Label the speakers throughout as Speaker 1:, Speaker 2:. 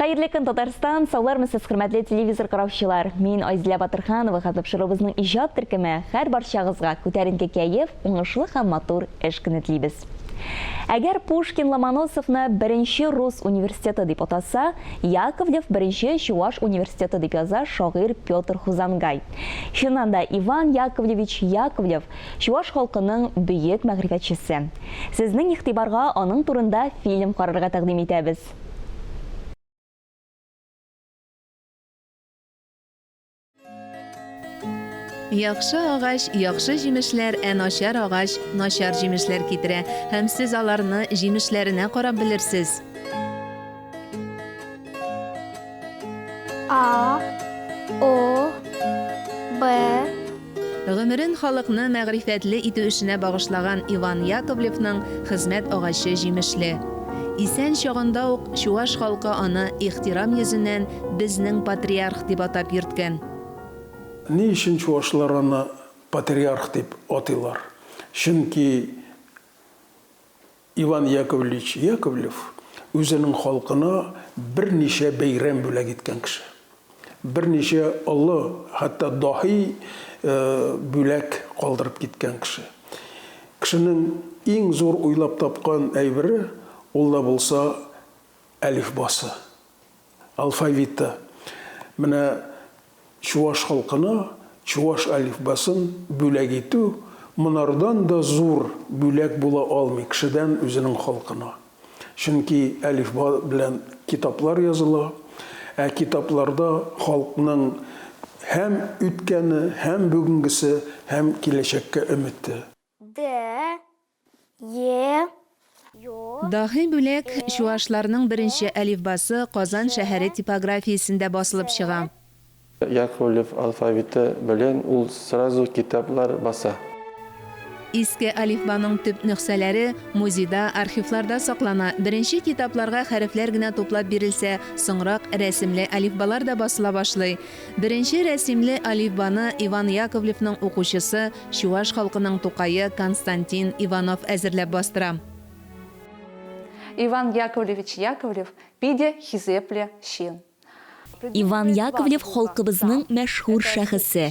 Speaker 1: Хәерле көн, Татарстан, саулармысыз, хөрмәтле телевизор караучылар. Мин Айзилә Батырханова, хәзер иҗат төркеме һәр барчагызга күтәренке кәеф, уңышлы һәм матур эш көне телибез. Әгәр Пушкин Ломоносовны беренче рус университеты дип атаса, Яковлев беренче Чуваш университеты дип яза шагыйрь Петр Хузангай. Чыннан да Иван Яковлевич Яковлев Чуваш халкының бөек мәгърифәтчесе. Сезнең игътибарга аның турында фильм карарга тәкъдим итәбез.
Speaker 2: Яхшы агач, яхшы җимешләр, начар агач, начар җимешләр китерә, һәм сез аларны җимешләренә карап белерсез.
Speaker 3: А, О, Б.
Speaker 2: Гомерен халыкны мәгърифәтле итү эшенә багышлаган Иван Яковлевның хезмәт агачы җимешле. Исән чагында ук Чуваш халкы аны ихтирам йөзеннән безнең патриарх дип атап йөрткән.
Speaker 4: Ни өчен чуашлар аны патриарх дип атыйлар? Чөнки Иван Яковлевич Яковлев үзенең халкына берничә бәйрәм бүләк иткән кеше. Берничә олы, хәтта дахи бүләк калдырып киткән кеше. Кешенең иң зур уйлап тапкан әйбере ул да булса әлифбасы, алфавиты. Менә Чуваш халкына Чуваш әлифбасын бүләк итү монардан да зур бүләк була алмый кешедән үзенең халкына. Чөнки әлифба белән китаплар языла, китапларда халкның һәм үткәне, һәм бүгенгесе, һәм киләчәккә өмете.
Speaker 3: Д, Е, Ё.
Speaker 2: Дахи бүләк чуашларның беренче әлифбасы Казан шәһәре типографиясендә басылып чыга.
Speaker 5: Яковлев алфавиты белән ул сразу китаплар баса.
Speaker 2: Иске алифбаның төп нөксәләре музейда, архивларда саклана. Беренче китапларга хәрефләр генә туплап бирелсә, соңрак рәсемле алифбалар да басыла башлый. Беренче рәсемле алифбаны Иван Яковлевның укучысы, Чуваш халкының тукайы Константин Иванов әзерләп бастыра.
Speaker 6: Иван Яковлевич Яковлев пиде хизепле щин.
Speaker 1: Иван Яковлев халкыбызның мәшһүр шәхесе.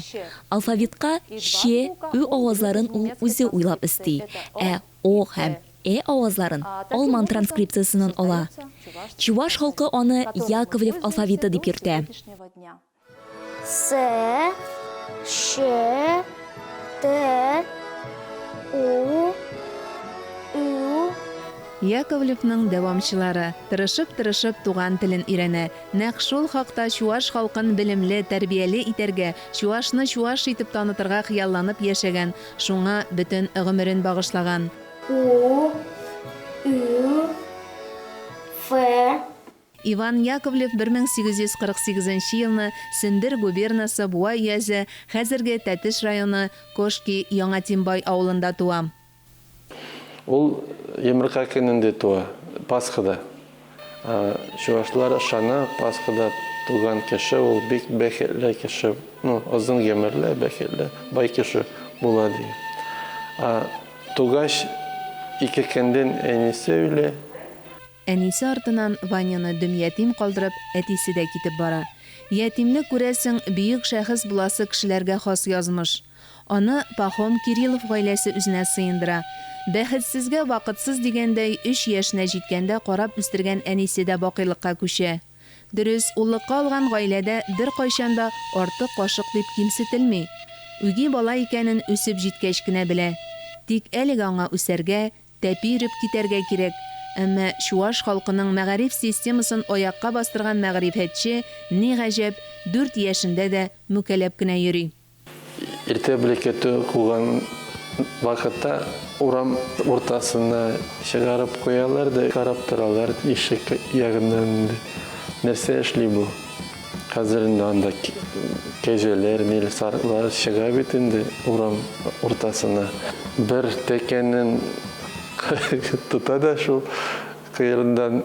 Speaker 1: Алфавитка Ч, Ү авазларын ул үзе уйлап исти. О һәм авазларын алман транскрипциясеннән ала. Чуваш халкы аны Яковлев алфавиты дип йөртә.
Speaker 3: С, Ш, Т, У, Ü.
Speaker 2: Яковлевның дәвамчылары тырышып туган телен өйрәнә. Нәкъ шул хакта Чуваш халкын белемле, тәрбияле итәргә, Чувашны чуваш итеп танытырга хыялланып яшәгән, шуңа бөтен гомерен багышлаган.
Speaker 3: У, Ü, Ф.
Speaker 2: Иван Яковлев 1848 елны Сендер губернасы Буа уезе, хәзерге Тәтеш районы Кошки Яңатимбай авылында туа.
Speaker 5: Ул Емырка көнендә туа, Пасхада. Чувашлар ышана, Пасхада туган кеше ул бик бәхетле кеше, озын гомерле, бәхетле, бай кеше була ди. Тугач ике көндән әнисе үлә.
Speaker 2: Әнисе артынан Ваняны дөм ятим калдырып, әтисе дә китеп бара. Ятимне күрәсең, бөек шәхес буласы кешеләргә хас язмыш. Аны Пахом Кириллов гаиләсе үзенә сыендыра. Бәхетсезгә вакытсыз дигәндәй 3 яшенә җиткәндә карап үстергән әнисе дә бакыйлыкка күчә. Дөрес, уллыкка алган гаиләдә бер кайчанда артык кашык дип кимсетелми. Үги бала икәнен үсеп җиткәч кенә белә. Тик әлегә аңа үсәргә, тәпиреп китәргә кирәк. Әмма Чуваш халкының мәгариф системасын аякка бастырган мәгърифәтче ни гаҗәп 4 яшендә дә мүкәлләп кенә йөри.
Speaker 5: Иртә блекеты куган вакытта урам уртасына чыгарып куялар да карап торалар ишек ягыннан нәрсә эшли бу. Хәзер инде анда кәҗәләр, милсарлар чыга бит инде урам уртасына. Бер тәкәнен тута да шул кыйрындан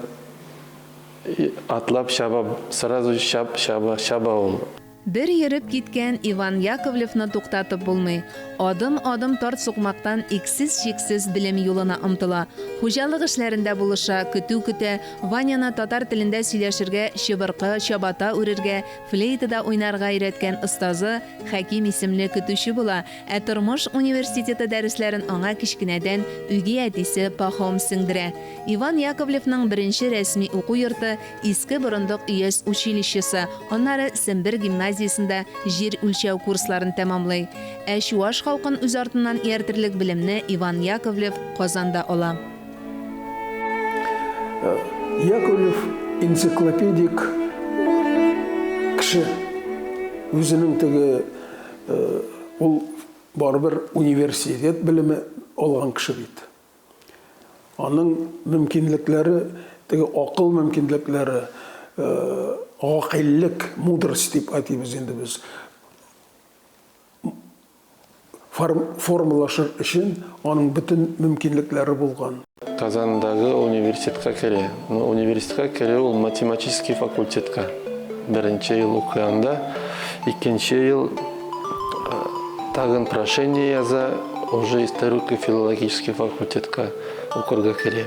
Speaker 5: атлап шаба, сразу шаба ул.
Speaker 2: Бер йөреп киткән Иван Яковлевны туктатып булмый. Адым-адым тарт сукмактан иксез-чиксез белем юлына омтыла. Хуҗалык эшләрендә булыша, көтү көтә, Ваняны татар телендә сөйләшергә, чыбыркы, чабата үрергә, флейтада уйнарга өйрәткән остазы Хәким исемле көтүче була. Ә тормыш университеты дәресләрен аңа кичкенәдән үги әтисе Пахом сеңдерә. Иван Яковлевның беренче рәсми уку йорты Иске Борындык өяз училищесы, аннары Сембер гимназиясендә җир үлчәү курсларын тәмамлый. Ә чуаш халкын үз артыннан ияртерлек белемне Иван Яковлев Казанда ала.
Speaker 4: Яковлев энциклопедик кеше. Үзенең теге ул барбер университет белеме алган кеше бит. Аның мөмкинлекләре, теге акыл мөмкинлекләре, акыллык, мудрость дип әйтәбез инде без. Формулашыр өчен аның бөтен мөмкинлекләре булган.
Speaker 5: Казандагы университетка кере. Университетка кере ул математический факультетка. Беренче ел укыганда, икенче ел тагын прошение яза, уже историко-филологический факультетка укырга кере.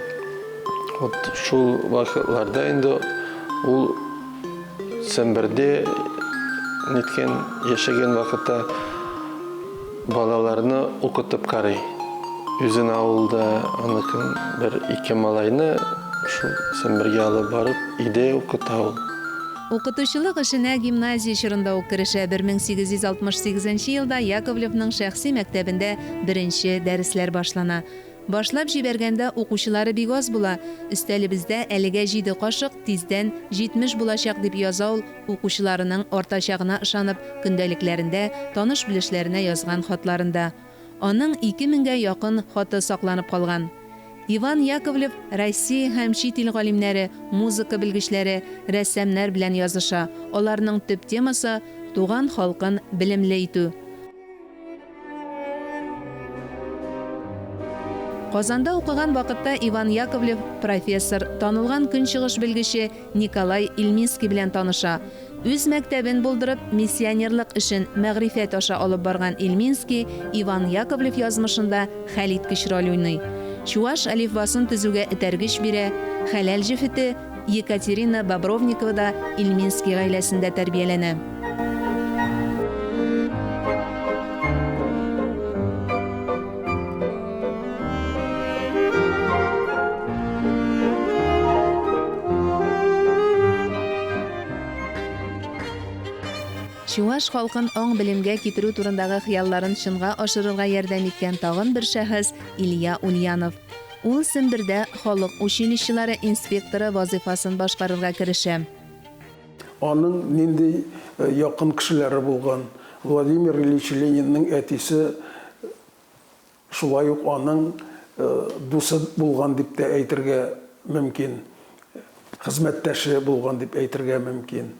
Speaker 5: Вот шул вакытларда инде ул Семберде неткен яшәгән вакытта балаларны укытып карый. Үзен авылда аныкын бер-ике малайны шул Сембергә алып барып, иде укыта ул.
Speaker 2: Укытучылык эшенә гимназия чорында ук керешә. 1868 елда Яковлевның шәхси мәктәбендә беренче дәресләр башлана. Башлап җибәргәндә укучылары бик аз була. Өстәлебездә әлегә 7 кашык, тиздән 70 булачак дип яза ул укучыларының артачагына ышанып көндәлекләрендә, таныш-белешләренә язган хатларында. Аның 2000гә якын хаты сакланып калган. Иван Яковлев Россия һәм чит ил галимнәре, музыка белгечләре, рәссамнар белән языша. Аларның төп темасы туган халкын белемле итү. Казанда укыган вакытта Иван Яковлев профессор, танылган көнчыгыш белгече Николай Ильминский белән таныша. Үз мәктәбен булдырып, миссионерлык эшен мәгърифәт аша алып барган Ильминский Иван Яковлев язмышында хәлиткеч роль уйный. Чуваш алифбасын төзүгә этәргеч бирә, хәләл җефете Екатерина Бобровникова да Ильминский гаиләсендә тәрбияләнә. Чуваш халкын аң белемгә китерү турындагы хыялларын чынга ашырырга ярдәм иткән тагын бер шәхес Илья Ульянов. Ул Сембердә халык училищелары инспекторы вазифасын башкарырга керешә.
Speaker 4: Аның нинди якын кешеләре булган. Владимир Ильич Ленинның әтисе шулай ук аның дусы булган дип тә әйтергә мөмкин. Хезмәттәше булган дип әйтергә мөмкин.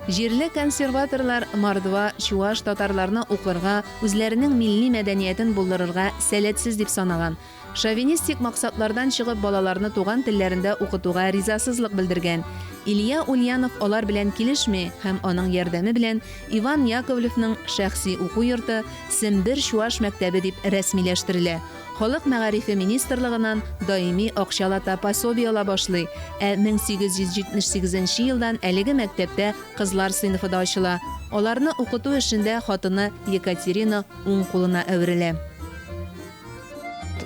Speaker 2: Җирле консерваторлар Мордва, Чуваш татарларны укырга, үзләренең милли мәдәниятен булдырырга сәләтсез дип санаган. Шовинистик максатлардан чыгып балаларны туган телләрендә укытуга ризасызлык белдергән. Илья Ульянов алар белән килешми һәм аның ярдәме белән Иван Яковлевның шәхси уку йорты Сембер Чуваш мәктәбе дип рәсмиләштерелә. Халык мәгарифе министрлыгыннан даими акчалата пособие ала башлый. 1878 елдан әлеге мәктәптә кызлар сыйныфы да ачыла. Аларны укыту эшендә хатыны Екатерина уң кулына әверелә.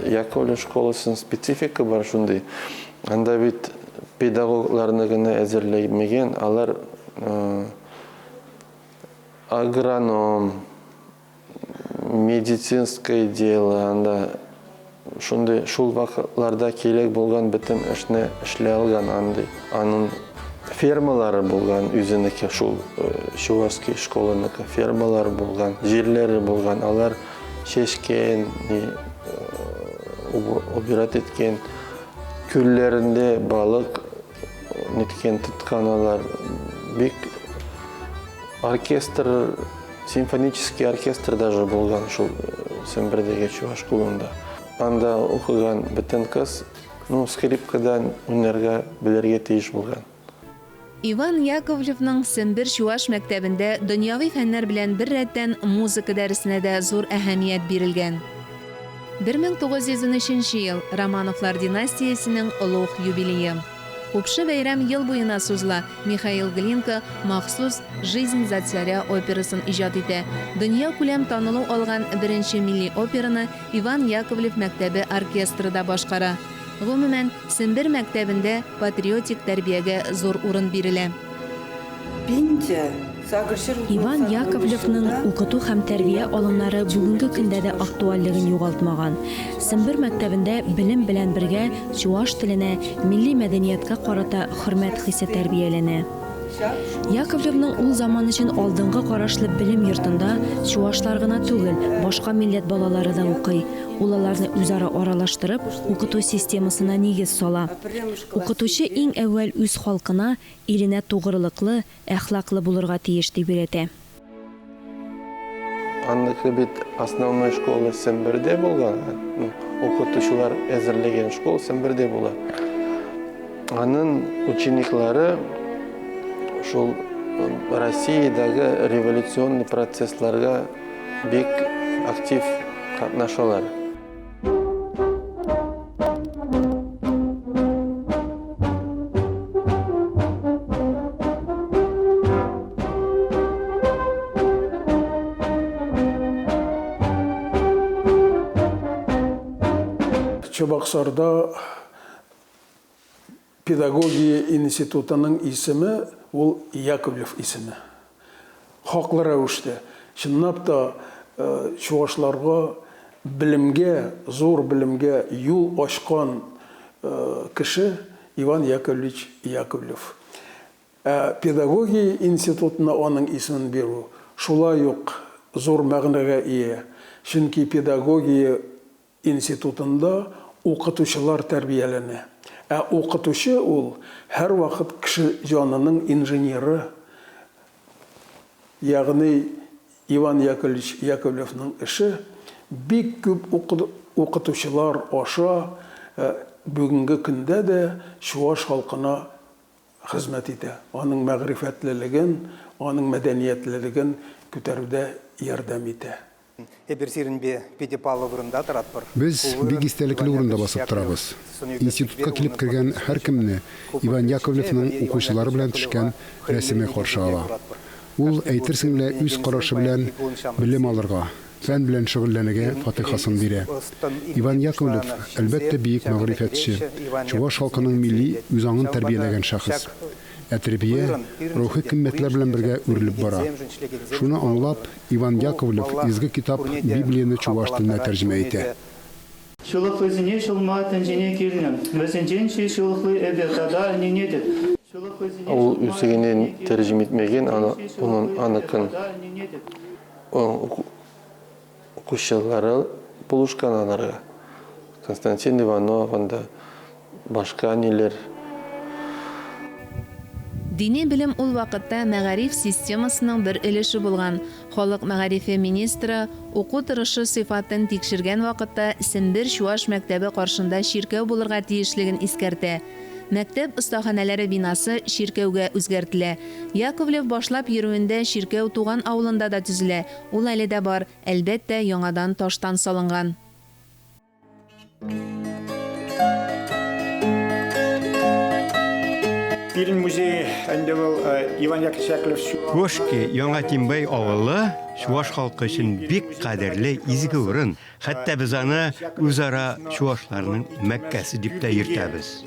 Speaker 5: Яковлев школасының специфика бар шундай. Анда бит педагогларны гына әзерләмәгән, алар агроном, медицинское дело, анда шундай шул вакытларда кирәк булган бөтен эшне эшләй алган андый. Аның фермалары булган, үзенеке шул Чувашский школаныкы фермалары булган, җирләре булган, алар чәчкән, убират иткән, күлләрендә балык ниткен тотканалар, бик оркестр, симфонический оркестр даже булган шул Сембердәге Чуваш клубында. Анда укыган бөтен кыз, скрипкадан уйнарга белергә тиеш булган.
Speaker 2: Иван Яковлевның Сембер Чуваш мәктәбендә дөньяви фәннәр белән бер рәттән музыка дәресенә дә зур әһәмият бирелгән. 1913 ел Романовлар династиясенең олуг юбилее. Күпше бәйрәм ел буена сузыла. Михаил Глинка махсус «Жизнь за царя» операсын иҗат итә. Дөнья күләм танылу алган беренче милли операны Иван Яковлев мәктәбе оркестры да башкара. Гомумән, Сембер мәктәбендә патриотик тәрбиягә зур урын бирелә.
Speaker 7: Иван Яковлевның укыту һәм тәрбия алымнары бүгенге көндә дә актуальлыгын югалтмаган. Сембер мәктәбендә белем белән бергә чуаш теленә, милли мәдәниятка карата хөрмәт хисе тәрбияләнә. Яковлевның ул заман өчен алдынгы карашлы белем йортында чуашлар гына түгел, башка милләт балалары да укый. Ул аларны үзара аралаштырып, укыту системасына нигез сала. Укытучы иң әүвәл үз халкына, иленә тугрылыклы, әхлаклы булырга тиеш дип өйрәтә.
Speaker 5: Андагы бит основной школа Сембердә булган. Укытучылар әзерләгән школа Сембердә була. Аның учениклары шул Россиядәге революционный процессларга бик актив катнашалар.
Speaker 4: Чабаксарда педагогия институтының исеме ул Яковлев исеме. Хаклы рәвештә, чынлап та чуашларга билимгә, зур билимгә юл ачкан кеше Иван Яковлевич Яковлев. Педагогия институтына аның исемен бирү шулай ук зур мәгънәгә ия. Чөнки педагогия институтында укытучылар тәрбияләнә. Укытучы ул һәр вакыт кеше җанының инженеры. Ягъни Иван Яковлевич Яковлевның эше бик күп укытучылар аша бүгенге көндә дә чуаш халкына хезмәт итә. Аның мәгърифәтлелеген, аның мәдәниятлелеген күтәрүдә ярдәм итә.
Speaker 8: Без бик истәлекле урында басып торабыз. Институтка килеп кергән һәр кемне Иван Яковлевның укучылары белән төшкән рәсеме каршы ала. Ул әйтерсең лә үз карашы белән белем алырга, фән белән шөгыльләнергә фатихасын бирә. Иван Яковлев әлбәттә бик мәгърифәтче, чуаш халкының милли үзаңын тәрбияләгән шәхес. Тәрбия рухи кыйммәтләр белән бергә үрелеп бара. Шуны аңлап, Иван Яковлев изге китап Библияны чуаш теленә тәрҗемә итә.
Speaker 5: Ул үсегенен тәрҗемә итмәгән, аныкын укучылары булышкан аларга. Константин Иванов анда башка ниләр.
Speaker 2: Дини белем ул вакытта мәгариф системасының бер өлеше булган. Халык мәгарифе министры уку торышы сыйфатын тикшергән вакытта Сембер Чуаш мәктәбе каршында ширкәү булырга тиешлеген искәртә. Мәктәп остаханәләре бинасы ширкәүгә үзгәртелә. Яковлев башлап йөрүендә ширкәү туган авылында да төзелә. Ул әле дә бар, әлбәттә яңадан таштан салынган.
Speaker 9: Фильм музей әнде был Иван Яковлев.
Speaker 10: Кошки Яңа Тимбай авылы чуаш халкы өчен бик кадерле изге урын. Хәтта без аны үзара чуашларның Мәккәсе дип тә йөртәбез.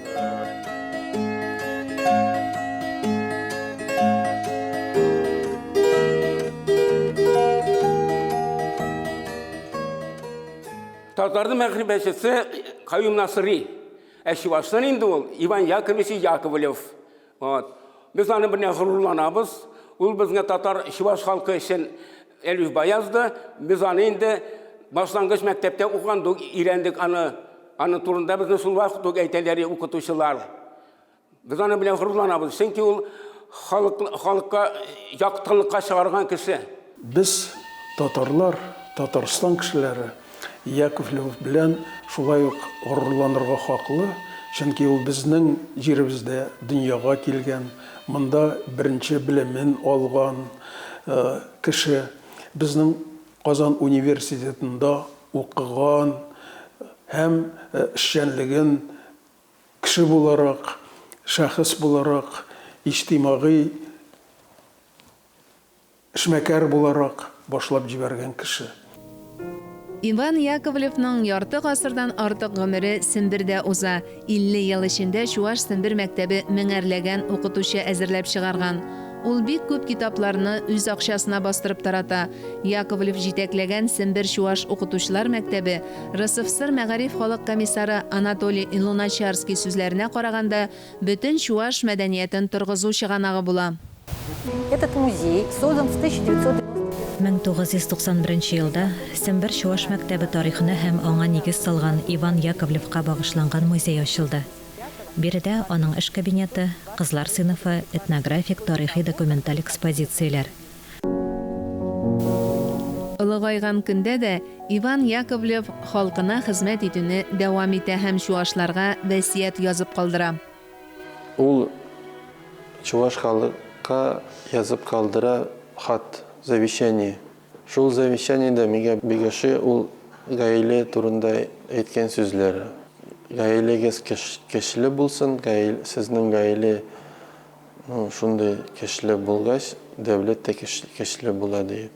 Speaker 11: Татардың мәгърифәтчесе Каюм Насыри. Чуаштан инде ул Иван Яковлевич Яковлев. Biz аны белән горурланабыз. Ул безгә татар чуаш халкы өчен Элиф Баязды. Без аны инде башлангыч мәктәптә укыгандык, өйрәндек аны турында безне шул вакыт әйтәләр укытучылар. Без аны белән горурланабыз. Чөнки ул халыкка яктылыкка чыгарган кеше.
Speaker 4: Без татарлар, Татарстан кешеләре Яковлев белән шулай ук горурланырга хаклы. Чөнки ул безнең җиребездә дөньяга килгән, монда беренче белемен алган кеше, безнең Казан университетында укыган һәм эшчәнлеген кеше буларак, шәхес буларак, иҗтимагый эшмәкәр буларак башлап җибәргән кеше.
Speaker 2: Иван Яковлевның ярты гасырдан артык гомере Сембердә уза. 50 ел эчендә Чуаш Сембер мәктәбе меңәрләгән укытучы әзерләп чыгарган. Ул бик күп китапларны үз акчасына бастырып тарата. Яковлев җитәкләгән Сембер Чуаш укытучылар мәктәбе РСФСР мәгариф халык комиссары Анатолий Луначарский сүзләренә караганда, бөтен Чуаш мәдәниятен торгызу чыганагы була.
Speaker 6: Этот музей создан в 1900
Speaker 7: 1991 елда Сембер Чуаш мәктәбе тарихына һәм аңа нигез салган Иван Яковлевка багышланган музей ачылды. Биредә аның эш кабинеты, кызлар сыйныфы, этнографик, тарихи документаль экспозицияләр.
Speaker 2: Улыгайган көндә дә Иван Яковлев халкына хезмәт итүне дәвам итә һәм чуашларга васият язып калдыра.
Speaker 5: Ул чуаш халыкка язып калдыра хат, завещание. Шул завещаниедә миңа бигәше ул гаилә турында әйткән сүзләре. Гаиләгез көчле булсын, сезнең гаилә шундай көчле булгач, дәүләт тә көчле була дип.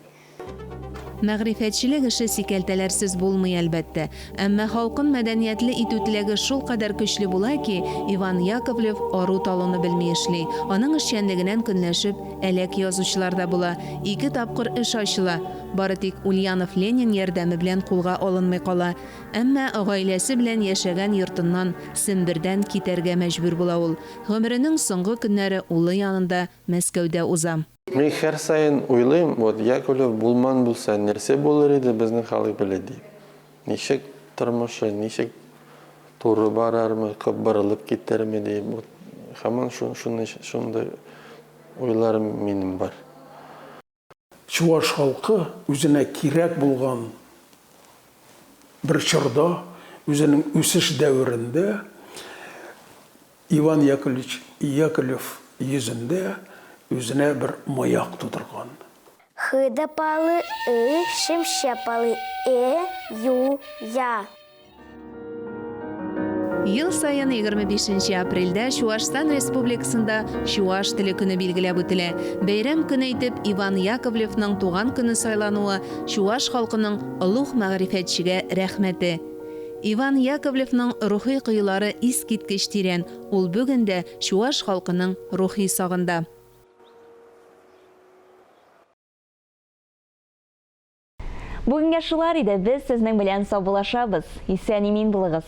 Speaker 2: Мәгърифәтчелек эше сикәлтәләрсез булмый әлбәттә, әмма халкын мәдәниятле итү теләге шул кадәр көчле була ки, Иван Яковлев ару талуны белми эшли. Аның эшчәнлегеннән көнләшеп, әләк язучылар да була. 2 тапкыр эш ачыла. Бары тик Ульянов Ленин ярдәме белән кулга алынмый кала. Әмма гаиләсе белән яшәгән йортыннан, Сембердән китәргә мәҗбүр була ул. Гомеренең соңгы көннәре улы янында Мәскәүдә уза.
Speaker 5: Мин һәр сайын уйлыйм, вот Яковлев булман булса, нәрсә булыр иде безнең халык белә дип. Ничек тормышы, ничек туры барармы, кыбырылып китерме дип. Һаман шундай уйларым минем бар.
Speaker 4: Чуаш халкы үзенә кирәк булган бер чорда, үзенең үсеш дәверендә Иван Яковлев йөзендә үзенә бер маяк тудырган.
Speaker 3: Хыдапалы, шемшапалы, ю, я.
Speaker 2: Ел сайын 25 апрельдә Чуашстан Республикасында Чуаш теле көне билгеләп үтелә. Бәйрәм көне итеп Иван Яковлевның туган көне сайлануы Чуаш халкының олуг мәгърифәтчегә рәхмәте. Иван Яковлевның рухи кыйлары искиткеч тирән. Ул бүген дә Чуаш халкының рухи сагында.
Speaker 1: Бүгенге шулар иде, без сезнең белән саубуллашабыз. Исән-имин булыгыз.